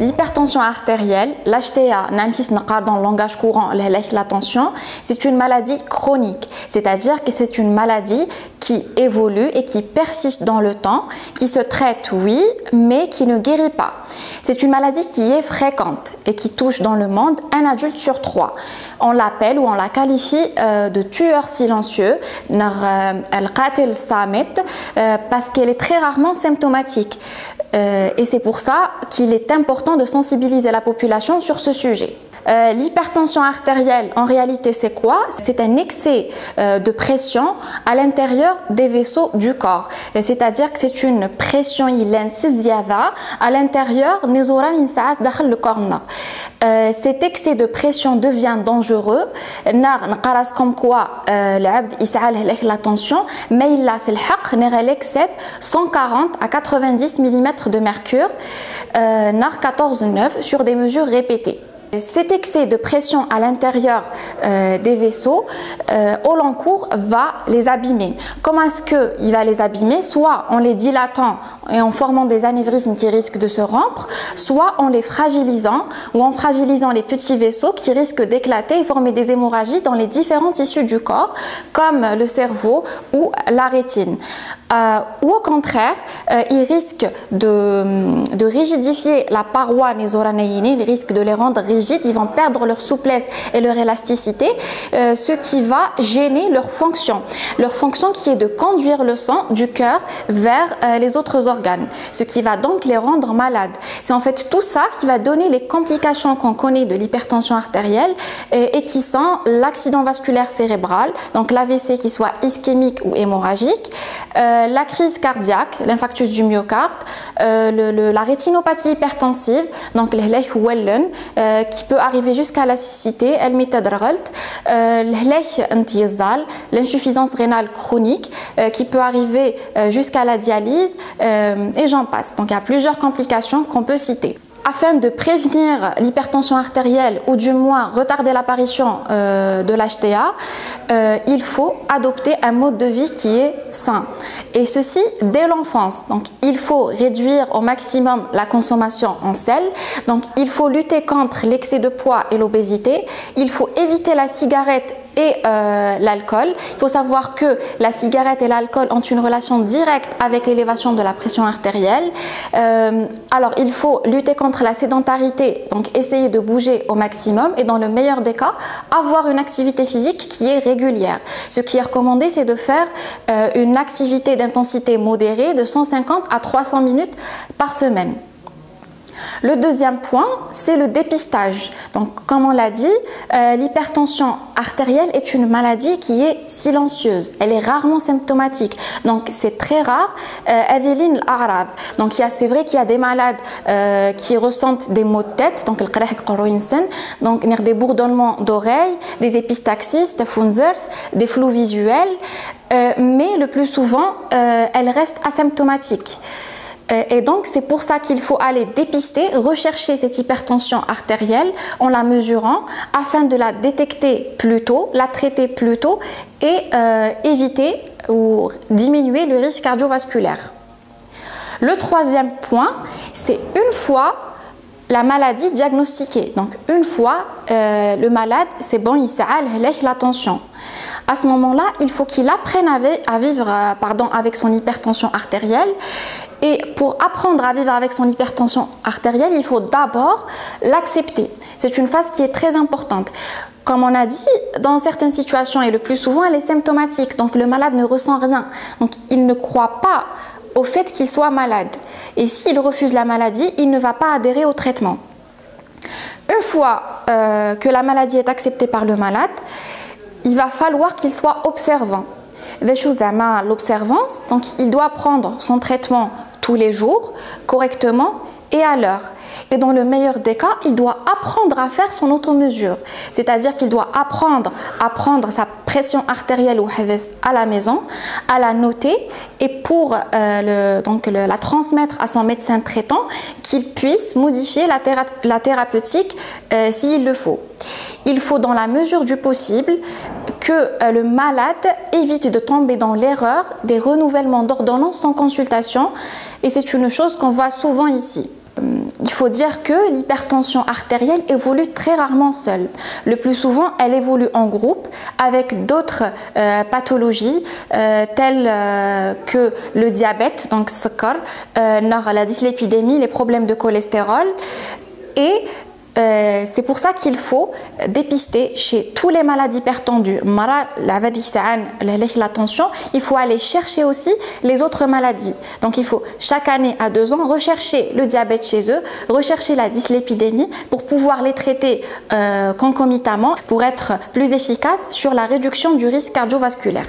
L'hypertension artérielle, l'HTA, dans le langage courant, la tension, c'est une maladie chronique, c'est-à-dire que c'est une maladie qui évolue et qui persiste dans le temps, qui se traite, oui, mais qui ne guérit pas. C'est une maladie qui est fréquente et qui touche dans le monde un adulte sur 3. On l'appelle ou on la qualifie de tueur silencieux, parce qu'elle est très rarement symptomatique. Et c'est pour ça qu'il est important de sensibiliser la population sur ce sujet. L'hypertension artérielle, en réalité, c'est quoi? C'est un excès de pression à l'intérieur des vaisseaux du corps. C'est-à-dire que c'est une pression à l'intérieur du corps. Cet excès de pression devient dangereux. Comme quoi, la tension, mais il a fait le excède 140 à 90 mm de mercure, 14,9 sur des mesures répétées. Cet excès de pression à l'intérieur des vaisseaux, au long cours, va les abîmer. Comment est-ce qu'il va les abîmer? Soit en les dilatant et en formant des anévrismes qui risquent de se rompre, soit en les fragilisant ou en fragilisant les petits vaisseaux qui risquent d'éclater et former des hémorragies dans les différents tissus du corps, comme le cerveau ou la rétine. Ou au contraire, il risque de rigidifier la paroi nésoranéine, il risque de les rendre rigides, ils vont perdre leur souplesse et leur élasticité, ce qui va gêner leur fonction qui est de conduire le sang du cœur vers les autres organes, ce qui va donc les rendre malades. C'est en fait tout ça qui va donner les complications qu'on connaît de l'hypertension artérielle et qui sont l'accident vasculaire cérébral, donc l'AVC qui soit ischémique ou hémorragique, la crise cardiaque, l'infarctus du myocarde, la rétinopathie hypertensive, donc qui peut arriver jusqu'à la cécité, l'insuffisance rénale chronique qui peut arriver jusqu'à la dialyse et j'en passe. Donc il y a plusieurs complications qu'on peut citer. Afin de prévenir l'hypertension artérielle ou du moins retarder l'apparition de l'HTA, il faut adopter un mode de vie qui est sain. Et ceci dès l'enfance. Donc il faut réduire au maximum la consommation en sel. Donc il faut lutter contre l'excès de poids et l'obésité. Il faut éviter la cigarette et l'alcool. Il faut savoir que la cigarette et l'alcool ont une relation directe avec l'élévation de la pression artérielle. Alors il faut lutter contre la sédentarité, donc essayer de bouger au maximum et dans le meilleur des cas, avoir une activité physique qui est régulière. Ce qui est recommandé, c'est de faire une activité d'intensité modérée de 150 à 300 minutes par semaine. Le deuxième point, c'est le dépistage. Donc, comme on l'a dit, l'hypertension artérielle est une maladie qui est silencieuse. Elle est rarement symptomatique. Donc, c'est très rare. Donc, c'est vrai qu'il y a des malades qui ressentent des maux de tête, donc des bourdonnements d'oreilles, des épistaxis, des funzers, des flous visuels, mais le plus souvent, elles restent asymptomatiques. Et donc, c'est pour ça qu'il faut aller dépister, rechercher cette hypertension artérielle en la mesurant afin de la détecter plus tôt, la traiter plus tôt et éviter ou diminuer le risque cardiovasculaire. Le troisième point, c'est une fois la maladie diagnostiquée. Donc, une fois le malade, c'est bon, il s'aale la tension. À ce moment-là, il faut qu'il apprenne à vivre avec son hypertension artérielle. Et pour apprendre à vivre avec son hypertension artérielle, il faut d'abord l'accepter. C'est une phase qui est très importante. Comme on a dit, dans certaines situations, et le plus souvent, elle est symptomatique. Donc, le malade ne ressent rien. Donc, il ne croit pas au fait qu'il soit malade. Et s'il refuse la maladie, il ne va pas adhérer au traitement. Une fois que la maladie est acceptée par le malade, il va falloir qu'il soit observant. L'observance, donc il doit prendre son traitement tous les jours, correctement et à l'heure. Et dans le meilleur des cas, il doit apprendre à faire son automesure. C'est-à-dire qu'il doit apprendre à prendre sa pression artérielle ou à la maison, à la noter et pour la transmettre à son médecin traitant, qu'il puisse modifier la thérapeutique s'il le faut. Il faut, dans la mesure du possible, que le malade évite de tomber dans l'erreur des renouvellements d'ordonnances sans consultation. Et c'est une chose qu'on voit souvent ici. Il faut dire que l'hypertension artérielle évolue très rarement seule. Le plus souvent, elle évolue en groupe avec d'autres pathologies telles que le diabète, donc sucre, la dyslipidémie, les problèmes de cholestérol. Et c'est pour ça qu'il faut dépister chez tous les malades hypertendus. La tension, il faut aller chercher aussi les autres maladies. Donc il faut chaque année à 2 ans rechercher le diabète chez eux, rechercher la dyslipidémie pour pouvoir les traiter concomitamment pour être plus efficace sur la réduction du risque cardiovasculaire.